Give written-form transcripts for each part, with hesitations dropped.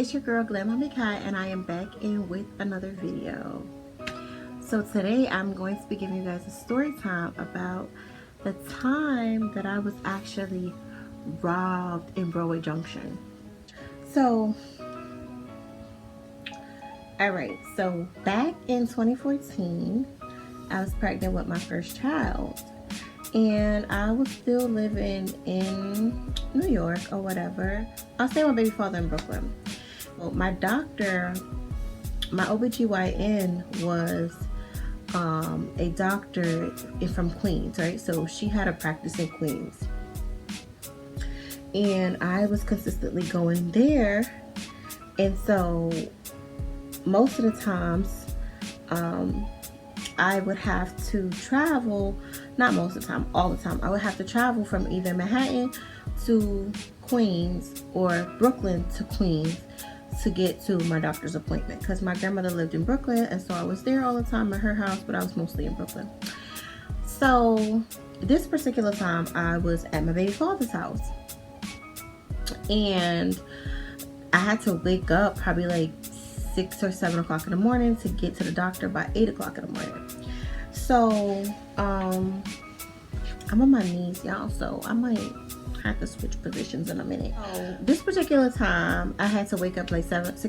it's your girl Glamorous, and I am back in with another video. So today I'm going to be giving you guys a story time about the time that I was actually robbed in Broadway Junction. So, alright, so back in 2014, I was pregnant with my first child. And I was still living in New York or whatever. I was staying with my baby father in Brooklyn. Well, my doctor, my OBGYN was a doctor from Queens, right? So she had a practice in Queens. And I was consistently going there. And so most of the times, I would have to travel, not most of the time, all the time. I would have to travel from either Manhattan to Queens or Brooklyn to Queens to get to my doctor's appointment, because my grandmother lived in Brooklyn, and so I was there all the time at her house, but I was mostly in Brooklyn. So this particular time I was at my baby father's house, and I had to wake up probably like 6 or 7 o'clock in the morning to get to the doctor by 8 o'clock in the morning. So I'm on my knees, y'all, so I might have to switch positions in a minute. So this particular time I had to wake up like 6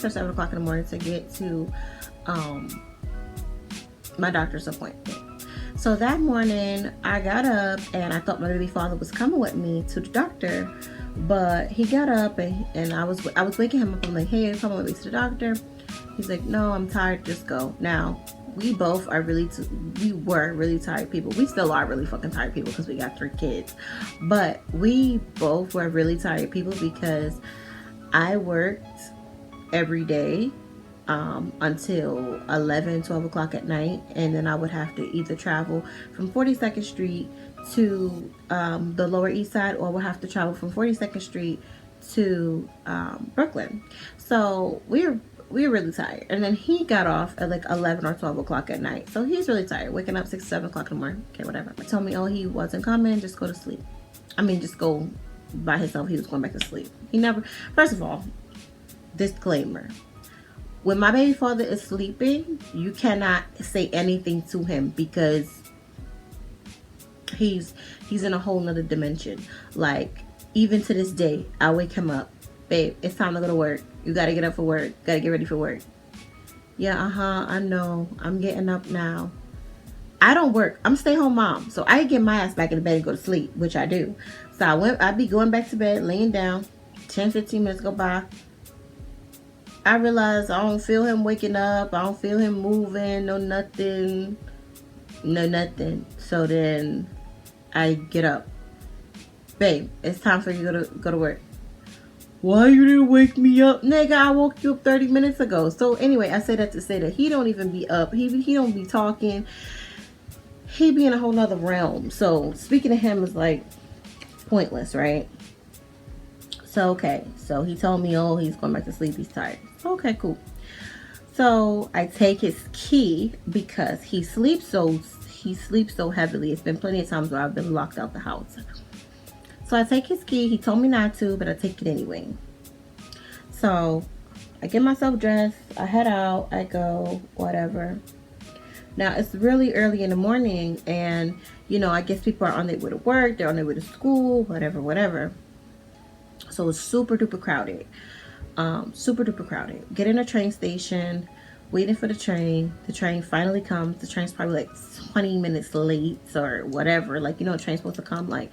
or 7 o'clock in the morning to get to my doctor's appointment. So that morning I got up, and I thought my baby father was coming with me to the doctor, but he got up and I was waking him up. I'm like, hey, come with me to the doctor. He's like, no, I'm tired, just go. Now we both are we were really tired people. We still are really fucking tired people because we got 3 kids, but we both were really tired people because I worked every day until 11-12 o'clock at night, and then I would have to either travel from 42nd Street to the Lower East Side, or we'll have to travel from 42nd Street to Brooklyn. So we were really tired. And then he got off at like 11 or 12 o'clock at night, so he's really tired, waking up 6 7 o'clock in the morning. Okay, whatever. He told me, oh, he wasn't coming, just go to sleep. I mean, just go by himself. He was going back to sleep. He never, first of all, disclaimer, when my baby father is sleeping, you cannot say anything to him because he's in a whole nother dimension. Like, even to this day, I wake him up, babe, it's time to go to work. You gotta get up for work. Gotta get ready for work. Yeah, I know. I'm getting up now. I don't work. I'm a stay-home mom, so I get my ass back in the bed and go to sleep, which I do. So I'd be going back to bed, laying down. 10-15 minutes go by. I realize I don't feel him waking up. I don't feel him moving. No nothing. So then I get up. Babe, it's time for you to go to work. Why you didn't wake me up? Nigga, I woke you up 30 minutes ago. So anyway, I say that to say that he don't even be up. He don't be talking. He be in a whole nother realm. So speaking to him is like pointless, right? So okay. So he told me, oh, he's going back to sleep. He's tired. Okay, cool. So I take his key because he sleeps so heavily. It's been plenty of times where I've been locked out the house. So I take his key. He told me not to, but I take it anyway. So I get myself dressed. I head out. I go, whatever. Now it's really early in the morning, and you know, I guess people are on their way to work. They're on their way to school, whatever. So it's super duper crowded. Get in a train station, waiting for the train. The train finally comes. The train's probably like 20 minutes late or whatever. Like, you know, the train's supposed to come like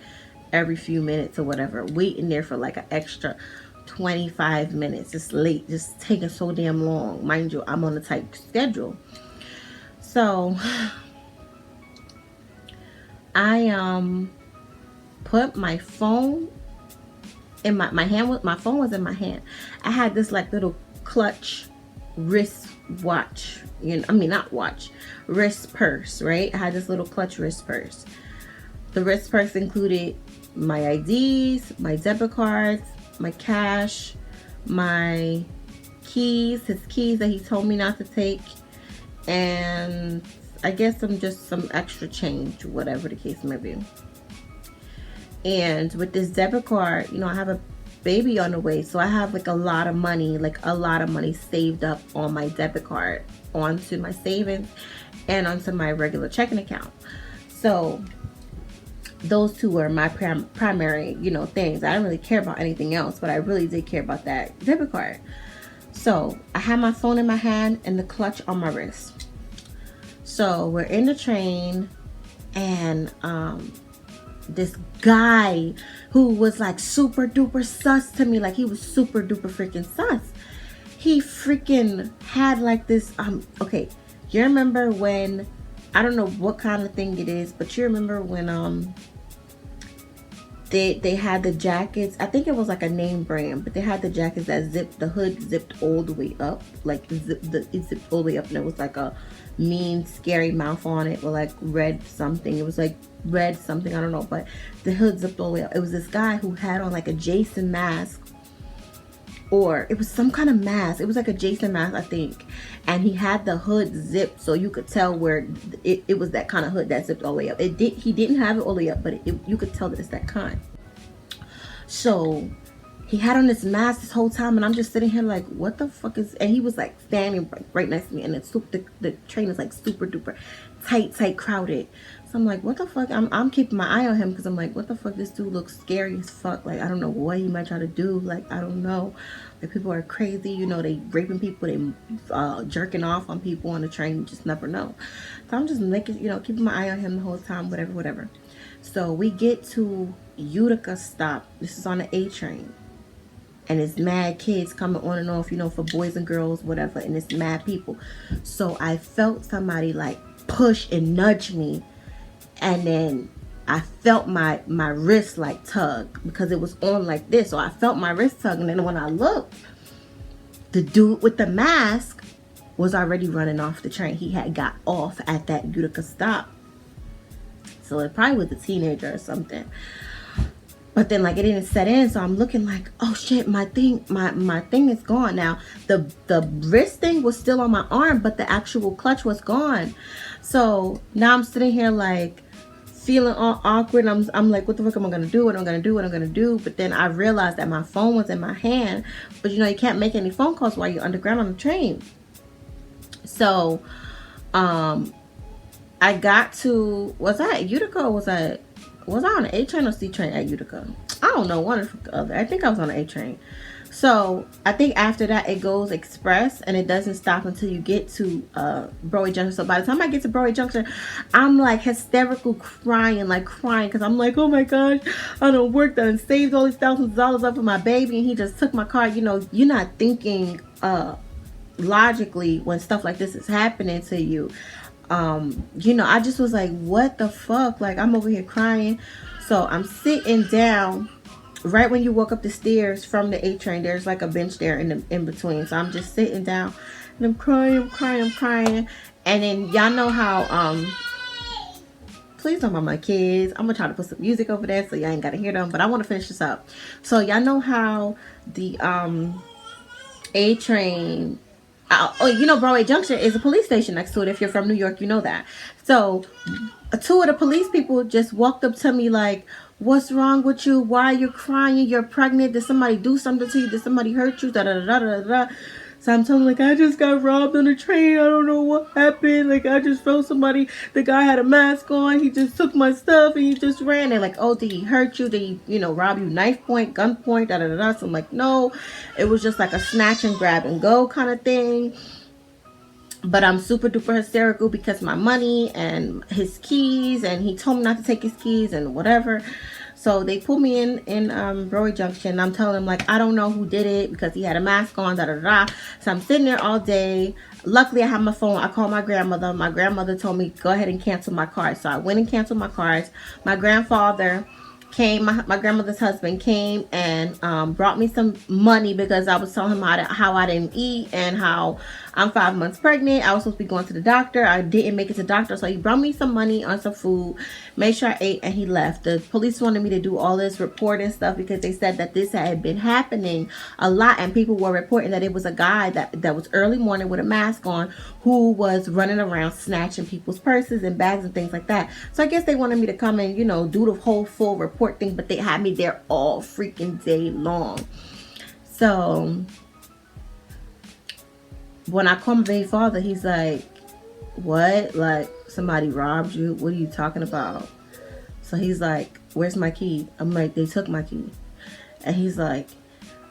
every few minutes or whatever. Waiting there for like an extra 25 minutes. It's late. Just taking so damn long. Mind you, I'm on a tight schedule. So I put my phone in my hand. My phone was in my hand. I had this like little clutch wrist watch, you know, I mean not watch, wrist purse, right? I had this little clutch wrist purse. The wrist purse included my IDs, my debit cards, my cash, my keys, his keys that he told me not to take, and I guess some extra change, whatever the case may be. And with this debit card, you know, I have a baby on the way. So I have like a lot of money, saved up on my debit card, onto my savings, and onto my regular checking account. So those two were my primary, you know, things. I didn't really care about anything else, but I really did care about that debit card. So I had my phone in my hand and the clutch on my wrist. So we're in the train, and this guy who was like super duper sus to me, like he was super duper freaking sus. He freaking had like this, okay, you remember when, I don't know what kind of thing it is, but you remember when they had the jackets, I think it was like a name brand, but they had the jackets that zipped, the hood zipped all the way up, like it zipped all the way up, and it was like a mean scary mouth on it, with like red something, it was like red something, I don't know, but the hood zipped all the way up. It was this guy who had on like a Jason mask, or it was some kind of mask, it was like a Jason mask, I think, and he had the hood zipped so you could tell where it was that kind of hood that zipped all the way up. He didn't have it all the way up, but you could tell that it's that kind. So he had on this mask this whole time, and I'm just sitting here like, what the fuck is, and he was like standing right next to me, and the train is like super duper tight crowded. So I'm like, what the fuck? I'm keeping my eye on him, because I'm like, what the fuck, this dude looks scary as fuck. Like, I don't know what he might try to do. Like, I don't know. Like, people are crazy, you know, they raping people, they jerking off on people on the train, you just never know. So I'm just making, you know, keeping my eye on him the whole time, whatever. So we get to Utica stop. This is on the A train, and it's mad kids coming on and off, you know, for boys and girls, whatever, and it's mad people. So I felt somebody like push and nudge me, and then I felt my wrist like tug, because it was on like this. So I felt my wrist tug, and then when I looked, the dude with the mask was already running off the train. He had got off at that Utica stop. So it probably was a teenager or something. But then like it didn't set in, so I'm looking like, oh shit, my thing is gone now. The wrist thing was still on my arm, but the actual clutch was gone. So now I'm sitting here like feeling all awkward. I'm like, what the fuck am I gonna do? What am I gonna do? But then I realized that my phone was in my hand. But you know, you can't make any phone calls while you're underground on the train. So I got to, was I at Utica, or was I on the A train or C train at Utica? I don't know, one or the other. I think I was on the A train. So I think after that it goes express, and it doesn't stop until you get to Broadway Junction. So by the time I get to Broadway Junction, I'm like hysterical crying, because I'm like, oh my gosh, I done worked and saved all these thousands of dollars up for my baby, and he just took my car. You know, you're not thinking logically when stuff like this is happening to you. You know, I just was like, what the fuck? Like, I'm over here crying. So I'm sitting down. Right when you walk up the stairs from the A train, there's like a bench there in between. So I'm just sitting down, and I'm crying. And then y'all know how please don't mind my kids. I'm gonna try to put some music over there so y'all ain't gotta hear them, but I want to finish this up. So y'all know how the A train, you know, Broadway Junction is a police station next to it. If you're from New York, you know that. So two of the police people just walked up to me like, what's wrong with you? Why are you crying? You're pregnant. Did somebody do something to you? Did somebody hurt you? So I'm telling them, like, I just got robbed on the train. I don't know what happened. Like, I just felt somebody. The guy had a mask on. He just took my stuff and he just ran. They're like, oh, did he hurt you? Did he, you know, rob you knife point, gun point, So I'm like, no. It was just like a snatch and grab and go kind of thing. But I'm super duper hysterical because my money and his keys, and he told me not to take his keys and whatever. So they pulled me in Broadway Junction. I'm telling them, like, I don't know who did it because he had a mask on, So I'm sitting there all day. Luckily, I have my phone. I called my grandmother. My grandmother told me, go ahead and cancel my cards. So I went and canceled my cards. My grandfather came, my grandmother's husband came and brought me some money because I was telling him how I didn't eat and how I'm 5 months pregnant. I was supposed to be going to the doctor. I didn't make it to the doctor, so he brought me some money on some food, made sure I ate, and he left. The police wanted me to do all this report and stuff because they said that this had been happening a lot, and people were reporting that it was a guy that was early morning with a mask on who was running around snatching people's purses and bags and things like that. So I guess they wanted me to come and, you know, do the whole full report thing, but they had me there all freaking day long. So when I call my baby father, he's like, what? Like, somebody robbed you? What are you talking about? So he's like, where's my key? I'm like, they took my key. And he's like,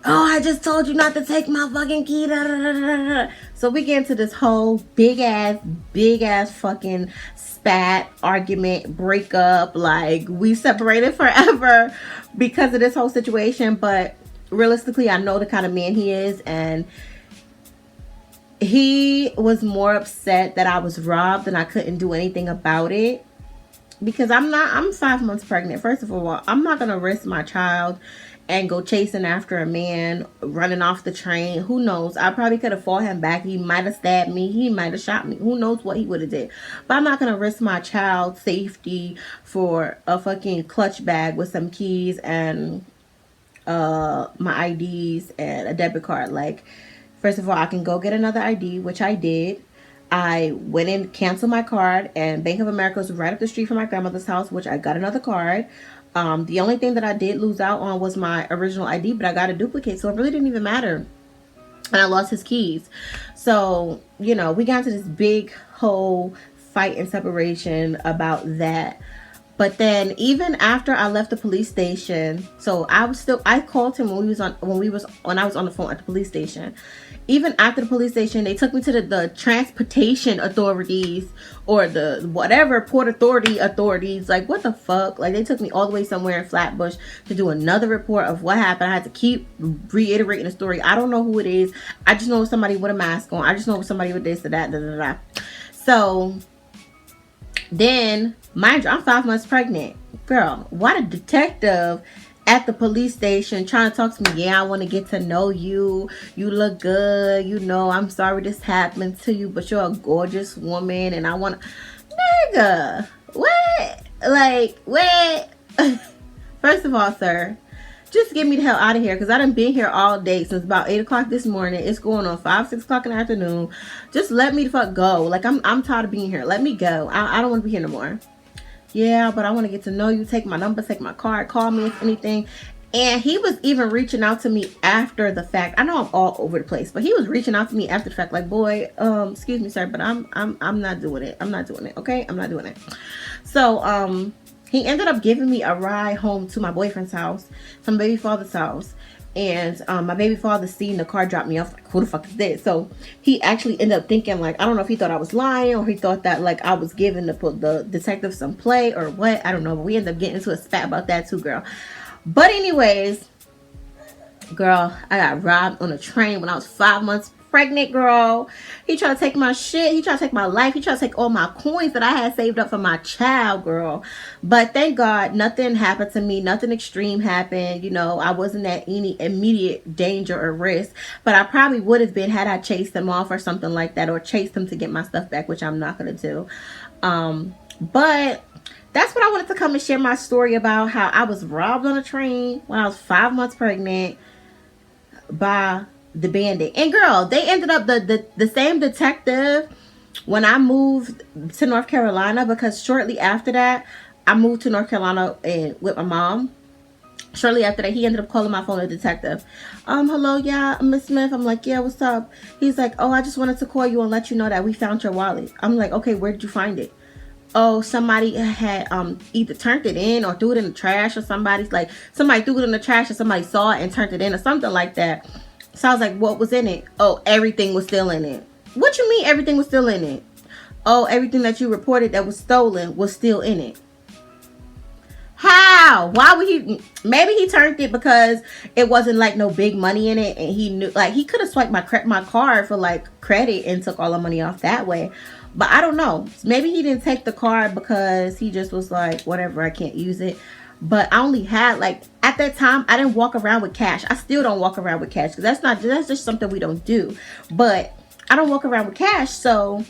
oh, I just told you not to take my fucking key. Da, da, da, da, da. So we get into this whole big ass fucking spat, argument, breakup. Like, we separated forever because of this whole situation. But realistically, I know the kind of man he is, and he was more upset that I was robbed and I couldn't do anything about it, because I'm 5 months pregnant. First of all, I'm not gonna risk my child and go chasing after a man running off the train. Who knows? I probably could have fought him back. He might have stabbed me. He might have shot me. Who knows what he would have did? But I'm not gonna risk my child's safety for a fucking clutch bag with some keys and my IDs and a debit card. Like, first of all, I can go get another ID, which I did. I went and canceled my card, and Bank of America was right up the street from my grandmother's house, which I got another card. The only thing that I did lose out on was my original ID, but I got a duplicate, so it really didn't even matter. And I lost his keys. So, you know, we got into this big whole fight and separation about that. But then even after I left the police station, so I called him when I was on the phone at the police station. Even after the police station, they took me to the transportation authorities, or the whatever port authorities. Like, what the fuck? Like, they took me all the way somewhere in Flatbush to do another report of what happened. I had to keep reiterating the story. I don't know who it is. I just know it's somebody with a mask on. I just know it's somebody with this or that. Da, da, da. So then, mind you, I'm 5 months pregnant. Girl, why the detective at the police station trying to talk to me? Yeah, I want to get to know you. You look good. You know, I'm sorry this happened to you, but you're a gorgeous woman, and I want to... Nigga, what? Like, what? First of all, sir, just get me the hell out of here, because I done been here all day since about 8 o'clock this morning. It's going on 5, 6 o'clock in the afternoon. Just let me the fuck go. Like, I'm tired of being here. Let me go. I don't want to be here no more. Yeah, but I want to get to know you. Take my number, take my card, call me if anything. And he was even reaching out to me after the fact. I know I'm all over the place, but he was reaching out to me after the fact, like, boy, excuse me, sir, but I'm not doing it. I'm not doing it. Okay, I'm not doing it. So he ended up giving me a ride home to my boyfriend's house, from baby father's house. And my baby father seen the car drop me off. Like, who the fuck is this? So he actually ended up thinking, like, I don't know if he thought I was lying, or he thought that, like, I was giving the detective some play or what. I don't know. But we ended up getting into a spat about that too, girl. But anyways, girl, I got robbed on a train when I was 5 months pregnant, girl. He tried to take my shit. He tried to take my life. He tried to take all my coins that I had saved up for my child, girl. But thank God nothing happened to me. Nothing extreme happened. You know, I wasn't at any immediate danger or risk. But I probably would have been had I chased him off or something like that, or chased him to get my stuff back, which I'm not going to do. But that's what I wanted to come and share my story about, how I was robbed on a train when I was 5 months pregnant by the bandit. And girl, they ended up the same detective when I moved to North Carolina, because shortly after that I moved to North Carolina and with my mom. Shortly after that, he ended up calling my phone, a detective. Hello, yeah, Miss Smith. I'm like, yeah, what's up? He's like, oh, I just wanted to call you and let you know that we found your wallet. I'm like, okay, where did you find it? Oh, somebody had either turned it in or threw it in the trash, or somebody threw it in the trash and somebody saw it and turned it in, or something like that. So I was like, what was in it? Oh, everything was still in it. What you mean everything was still in it? Oh, everything that you reported that was stolen was still in it. How? Why would he? Maybe he turned it because it wasn't like no big money in it, and he knew, like, he could have swiped my card for like credit and took all the money off that way. But I don't know. Maybe he didn't take the card because he just was like, whatever, I can't use it. But I only had, like, at that time, I didn't walk around with cash. I still don't walk around with cash, because that's just something we don't do. But I don't walk around with cash, so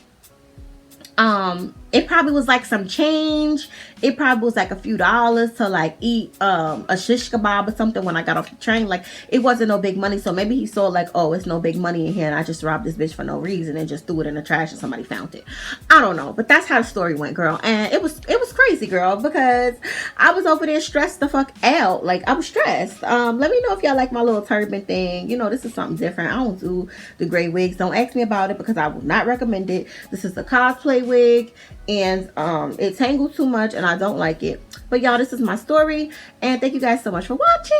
it probably was like some change. It probably was like a few dollars to like eat a shish kebab or something when I got off the train. Like, it wasn't no big money. So maybe he saw like, oh, it's no big money in here and I just robbed this bitch for no reason and just threw it in the trash and somebody found it. I don't know, but that's how the story went, girl. And it was crazy, girl, because I was over there stressed the fuck out. Like, I was stressed. Let me know if y'all like my little turban thing. You know, this is something different. I don't do the gray wigs. Don't ask me about it because I will not recommend it. This is a cosplay wig, and it tangled too much and I don't like it. But y'all, this is my story, and thank you guys so much for watching.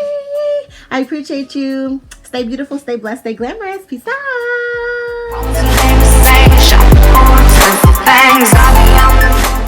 I appreciate you. Stay beautiful, stay blessed, stay glamorous. Peace out.